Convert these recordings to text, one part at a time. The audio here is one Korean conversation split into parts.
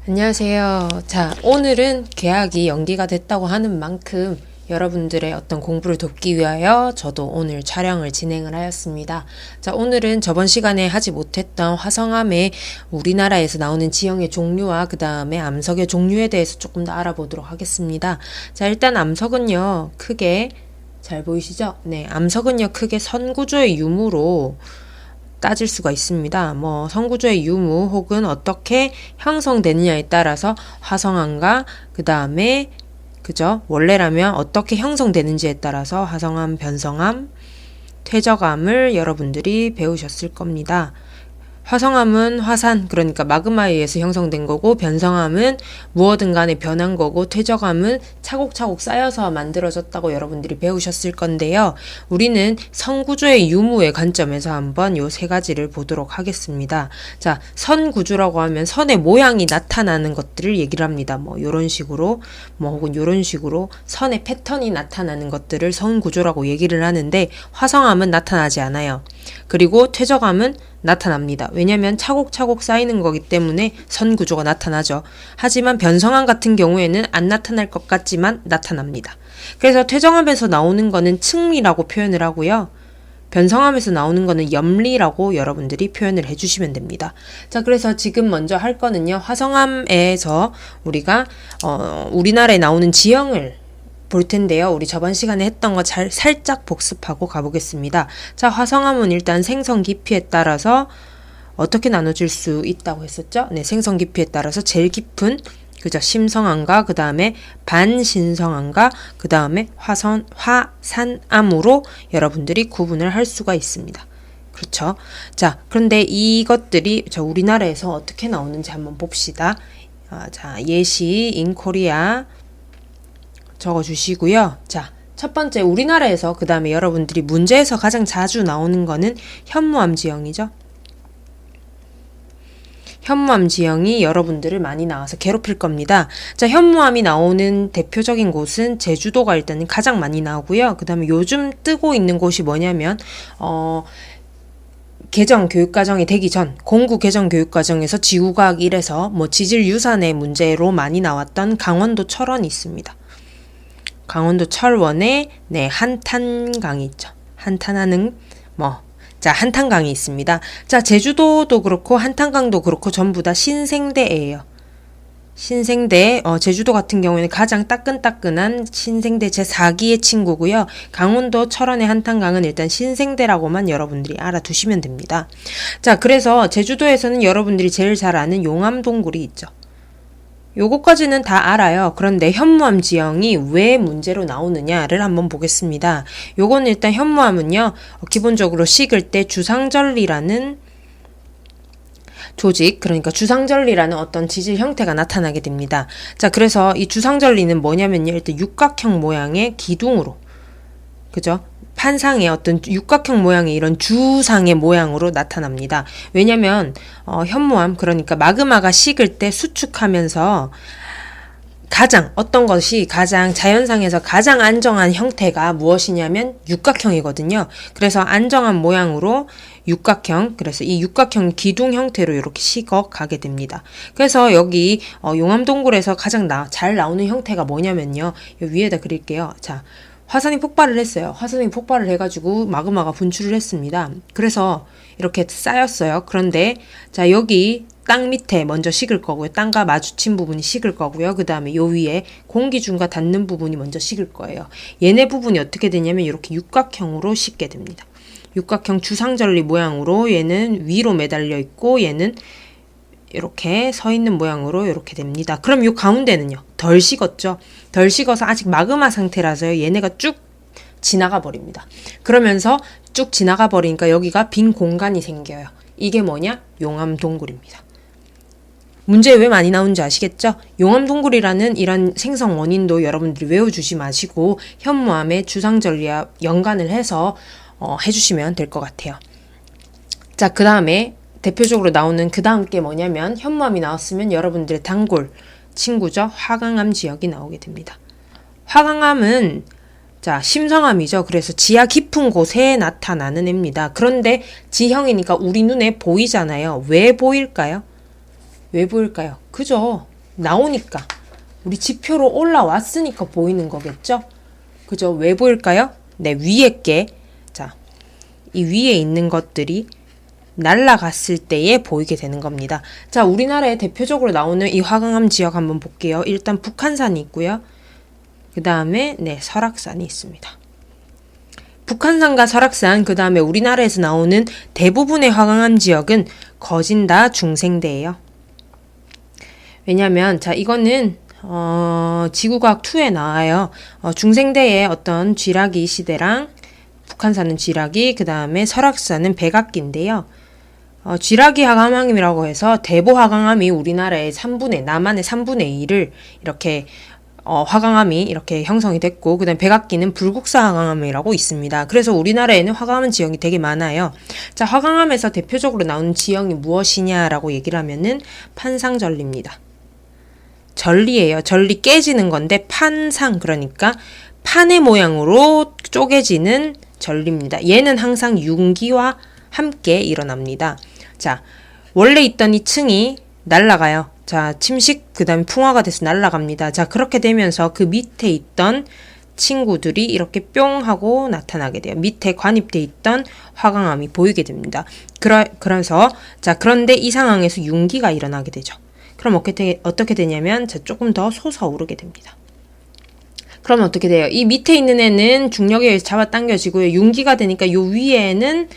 안녕하세요. 자, 오늘은 계약이 연기가 됐다고 하는 만큼 여러분들의 어떤 공부를 돕기 위하여 저도 오늘 촬영을 진행을 하였습니다. 자, 오늘은 저번 시간에 하지 못했던 화성암의 우리나라에서 나오는 지형의 종류와 그 다음에 암석의 종류에 대해서 조금 더 알아보도록 하겠습니다. 자, 일단 암석은요, 크게 잘 보이시죠? 네, 암석은요, 크게 선구조의 유무로 따질 수가 있습니다. 선구조의 유무 혹은 어떻게 형성되느냐에 따라서 화성암과 그 다음에 그죠? 원래라면 어떻게 형성되는지에 따라서 화성암, 변성암, 퇴적암을 여러분들이 배우셨을 겁니다. 화성암은 화산, 그러니까 마그마에 의해서 형성된 거고, 변성암은 무엇든 간에 변한 거고, 퇴적암은 차곡차곡 쌓여서 만들어졌다고 여러분들이 배우셨을 건데요. 우리는 선구조의 유무의 관점에서 한번 요 세 가지를 보도록 하겠습니다. 자, 선구조라고 하면 선의 모양이 나타나는 것들을 얘기를 합니다. 요런 식으로, 혹은 요런 식으로 선의 패턴이 나타나는 것들을 선구조라고 얘기를 하는데, 화성암은 나타나지 않아요. 그리고 퇴적암은 나타납니다. 왜냐하면 차곡차곡 쌓이는 거기 때문에 선구조가 나타나죠. 하지만 변성암 같은 경우에는 안 나타날 것 같지만 나타납니다. 그래서 퇴적암에서 나오는 거는 층리라고 표현을 하고요. 변성암에서 나오는 거는 염리라고 여러분들이 표현을 해주시면 됩니다. 자, 그래서 지금 먼저 할 거는요. 화성암에서 우리가 우리나라에 나오는 지형을 볼 텐데요. 우리 저번 시간에 했던 거 살짝 복습하고 가보겠습니다. 자, 화성암은 일단 생성 깊이에 따라서 어떻게 나눠질 수 있다고 했었죠? 네, 생성 깊이에 따라서 제일 깊은 그죠? 심성암과 그 다음에 반신성암과 그 다음에 화산암으로 여러분들이 구분을 할 수가 있습니다. 그렇죠? 자, 그런데 이것들이 우리나라에서 어떻게 나오는지 한번 봅시다. 자, 예시 인코리아 적어주시고요. 자, 첫 번째 우리나라에서 그 다음에 여러분들이 문제에서 가장 자주 나오는 거는 현무암 지형이죠. 현무암 지형이 여러분들을 많이 나와서 괴롭힐 겁니다. 자, 현무암이 나오는 대표적인 곳은 제주도가 일단 가장 많이 나오고요. 그 다음에 요즘 뜨고 있는 곳이 뭐냐면 개정 교육과정이 되기 전 공구 개정 교육과정에서 지구과학 1에서 지질 유산의 문제로 많이 나왔던 강원도 철원이 있습니다. 강원도 철원에 한탄강이 있죠. 한탄하는 한탄강이 있습니다. 자, 제주도도 그렇고 한탄강도 그렇고 전부 다 신생대예요. 신생대, 제주도 같은 경우에는 가장 따끈따끈한 신생대 제4기의 친구고요. 강원도 철원의 한탄강은 일단 신생대라고만 여러분들이 알아두시면 됩니다. 자, 그래서 제주도에서는 여러분들이 제일 잘 아는 용암동굴이 있죠. 요거까지는 다 알아요. 그런데 현무암 지형이 왜 문제로 나오느냐를 한번 보겠습니다. 요건 일단 현무암은요, 기본적으로 식을 때 주상절리라는 조직, 그러니까 주상절리라는 어떤 지질 형태가 나타나게 됩니다. 자, 그래서 이 주상절리는 뭐냐면요, 일단 육각형 모양의 기둥으로, 그죠? 판상의 어떤 육각형 모양의 이런 주상의 모양으로 나타납니다. 왜냐면 현무암, 그러니까 마그마가 식을 때 수축하면서 어떤 것이 가장 자연상에서 가장 안정한 형태가 무엇이냐면 육각형이거든요. 그래서 안정한 모양으로 육각형, 그래서 이 육각형 기둥 형태로 이렇게 식어가게 됩니다. 그래서 여기 용암동굴에서 가장 잘 나오는 형태가 뭐냐면요, 위에다 그릴게요. 자, 화산이 폭발을 했어요. 화산이 폭발을 해가지고 마그마가 분출을 했습니다. 그래서 이렇게 쌓였어요. 그런데 자, 여기 땅 밑에 먼저 식을 거고요. 땅과 마주친 부분이 식을 거고요. 그 다음에 요 위에 공기중과 닿는 부분이 먼저 식을 거예요. 얘네 부분이 어떻게 되냐면 이렇게 육각형으로 식게 됩니다. 육각형 주상절리 모양으로 얘는 위로 매달려 있고 얘는 이렇게 서 있는 모양으로 이렇게 됩니다. 그럼 이 가운데는요, 덜 식었죠. 덜 식어서 아직 마그마 상태라서요, 얘네가 쭉 지나가 버립니다. 그러면서 쭉 지나가 버리니까 여기가 빈 공간이 생겨요. 이게 뭐냐? 용암동굴입니다. 문제에 왜 많이 나오는지 아시겠죠? 용암동굴이라는 이런 생성 원인도 여러분들이 외워주지 마시고 현무암의 주상절리와 연관을 해서 해주시면 될 것 같아요. 자, 그 다음에 대표적으로 나오는 그 다음 게 뭐냐면 현무암이 나왔으면 여러분들의 단골 친구죠. 화강암 지역이 나오게 됩니다. 화강암은 자, 심성암이죠. 그래서 지하 깊은 곳에 나타나는 애입니다. 그런데 지형이니까 우리 눈에 보이잖아요. 왜 보일까요? 왜 보일까요? 그죠? 나오니까 우리 지표로 올라왔으니까 보이는 거겠죠? 그죠? 왜 보일까요? 네, 위에 게, 자, 이 위에 있는 것들이 날아갔을 때에 보이게 되는 겁니다. 자, 우리나라에 대표적으로 나오는 이 화강암 지역 한번 볼게요. 일단 북한산이 있고요. 그 다음에 네, 설악산이 있습니다. 북한산과 설악산, 그 다음에 우리나라에서 나오는 대부분의 화강암 지역은 거진다 중생대예요. 왜냐면 자, 이거는 지구과학 2에 나와요. 중생대의 어떤 쥐라기 시대랑 북한산은 쥐라기, 그 다음에 설악산은 백악기인데요. 쥐라기 화강암이라고 해서 대보 화강암이 우리나라의 남한의 3분의 1을 이렇게 화강암이 이렇게 형성이 됐고, 그 다음에 백악기는 불국사 화강암이라고 있습니다. 그래서 우리나라에는 화강암 지형이 되게 많아요. 자, 화강암에서 대표적으로 나오는 지형이 무엇이냐라고 얘기를 하면은 판상절리입니다. 절리예요. 절리 깨지는 건데 판상, 그러니까 판의 모양으로 쪼개지는 절리입니다. 얘는 항상 융기와 함께 일어납니다. 자, 원래 있던 이 층이 날아가요. 자, 침식, 그 다음에 풍화가 돼서 날아갑니다. 자, 그렇게 되면서 그 밑에 있던 친구들이 이렇게 뿅 하고 나타나게 돼요. 밑에 관입돼 있던 화강암이 보이게 됩니다. 그래서 자, 그런데 이 상황에서 융기가 일어나게 되죠. 그럼 어떻게 되냐면 자, 조금 더 솟아오르게 됩니다. 그럼 어떻게 돼요? 이 밑에 있는 애는 중력에 의해서 잡아당겨지고요. 융기가 되니까 요 위에는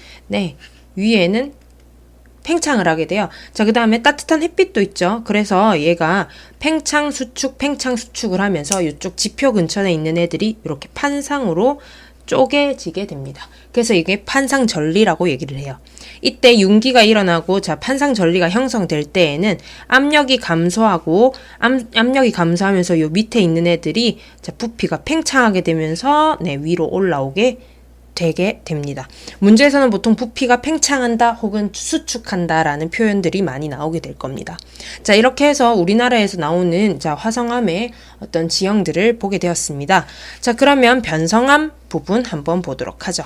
팽창을 하게 돼요. 자, 그 다음에 따뜻한 햇빛도 있죠. 그래서 얘가 팽창, 수축을 하면서 이쪽 지표 근처에 있는 애들이 이렇게 판상으로 쪼개지게 됩니다. 그래서 이게 판상절리라고 얘기를 해요. 이때 융기가 일어나고 자, 판상절리가 형성될 때에는 압력이 감소하면서 요 밑에 있는 애들이 자, 부피가 팽창하게 되면서 네, 위로 올라오게 되게 됩니다. 문제에서는 보통 부피가 팽창한다 혹은 수축한다 라는 표현들이 많이 나오게 될 겁니다. 자, 이렇게 해서 우리나라에서 나오는 자, 화성암의 어떤 지형들을 보게 되었습니다. 자, 그러면 변성암 부분 한번 보도록 하죠.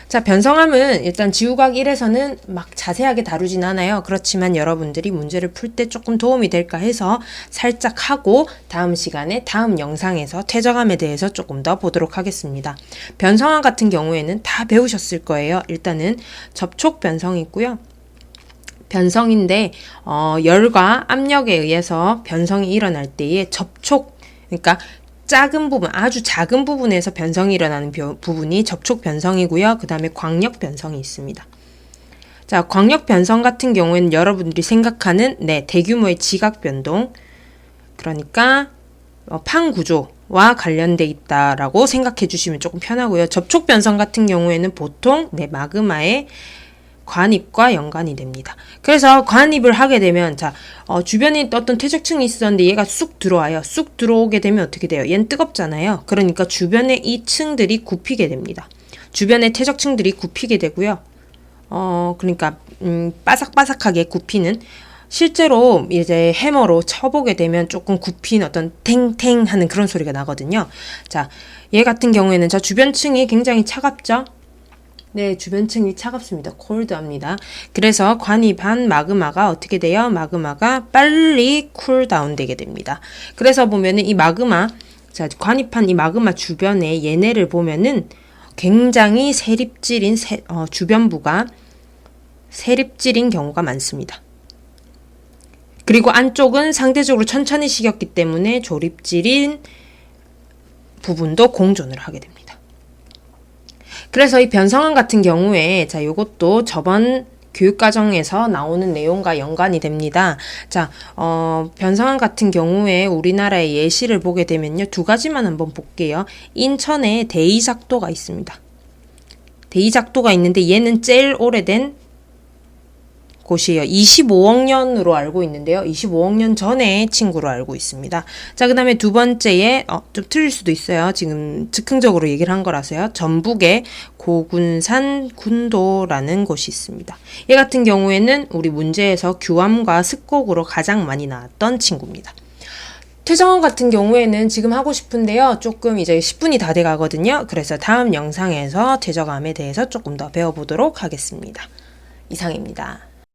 자, 변성암은 일단 지구과학 1에서는 막 자세하게 다루진 않아요. 그렇지만 여러분들이 문제를 풀 때 조금 도움이 될까 해서 살짝 하고 다음 시간에 다음 영상에서 퇴적암에 대해서 조금 더 보도록 하겠습니다. 변성암 같은 경우에는 다 배우셨을 거예요. 일단은 접촉 변성이 있고요. 변성인데 열과 압력에 의해서 변성이 일어날 때의 접촉, 그러니까 작은 부분, 아주 작은 부분에서 변성이 일어나는 부분이 접촉 변성이고요. 그 다음에 광역 변성이 있습니다. 자, 광역 변성 같은 경우에는 여러분들이 생각하는 네, 대규모의 지각 변동, 그러니까 판 구조와 관련돼 있다라고 생각해 주시면 조금 편하고요. 접촉 변성 같은 경우에는 보통 네, 마그마의 관입과 연관이 됩니다. 그래서 관입을 하게 되면 자, 주변에 어떤 퇴적층이 있었는데 얘가 쑥 들어와요. 쑥 들어오게 되면 어떻게 돼요? 얘는 뜨겁잖아요. 그러니까 주변에 이 층들이 굽히게 됩니다. 주변의 퇴적층들이 굽히게 되고요. 그러니까 바삭바삭하게 굽히는, 실제로 이제 해머로 쳐보게 되면 조금 굽힌 어떤 탱탱 하는 그런 소리가 나거든요. 자, 얘 같은 경우에는 자, 주변층이 굉장히 차갑죠? 네, 주변층이 차갑습니다. 콜드합니다. 그래서 관입한 마그마가 어떻게 돼요? 마그마가 빨리 쿨다운 되게 됩니다. 그래서 보면은 이 마그마, 자, 관입한 이 마그마 주변에 얘네를 보면은 굉장히 주변부가 세립질인 경우가 많습니다. 그리고 안쪽은 상대적으로 천천히 식었기 때문에 조립질인 부분도 공존을 하게 됩니다. 그래서 이 변성암 같은 경우에 자, 요것도 저번 교육과정에서 나오는 내용과 연관이 됩니다. 자, 변성암 같은 경우에 우리나라의 예시를 보게 되면요. 두 가지만 한번 볼게요. 인천에 대이작도가 있습니다. 대이작도가 있는데 얘는 제일 오래된 곳이에요. 25억 년으로 알고 있는데요. 25억 년 전의 친구로 알고 있습니다. 자, 그 다음에 두 번째에 좀 틀릴 수도 있어요. 지금 즉흥적으로 얘기를 한 거라서요. 전북의 고군산 군도라는 곳이 있습니다. 얘 같은 경우에는 우리 문제에서 규암과 습곡으로 가장 많이 나왔던 친구입니다. 퇴적암 같은 경우에는 지금 하고 싶은데요. 조금 이제 10분이 다 돼 가거든요. 그래서 다음 영상에서 퇴적암에 대해서 조금 더 배워보도록 하겠습니다. 이상입니다.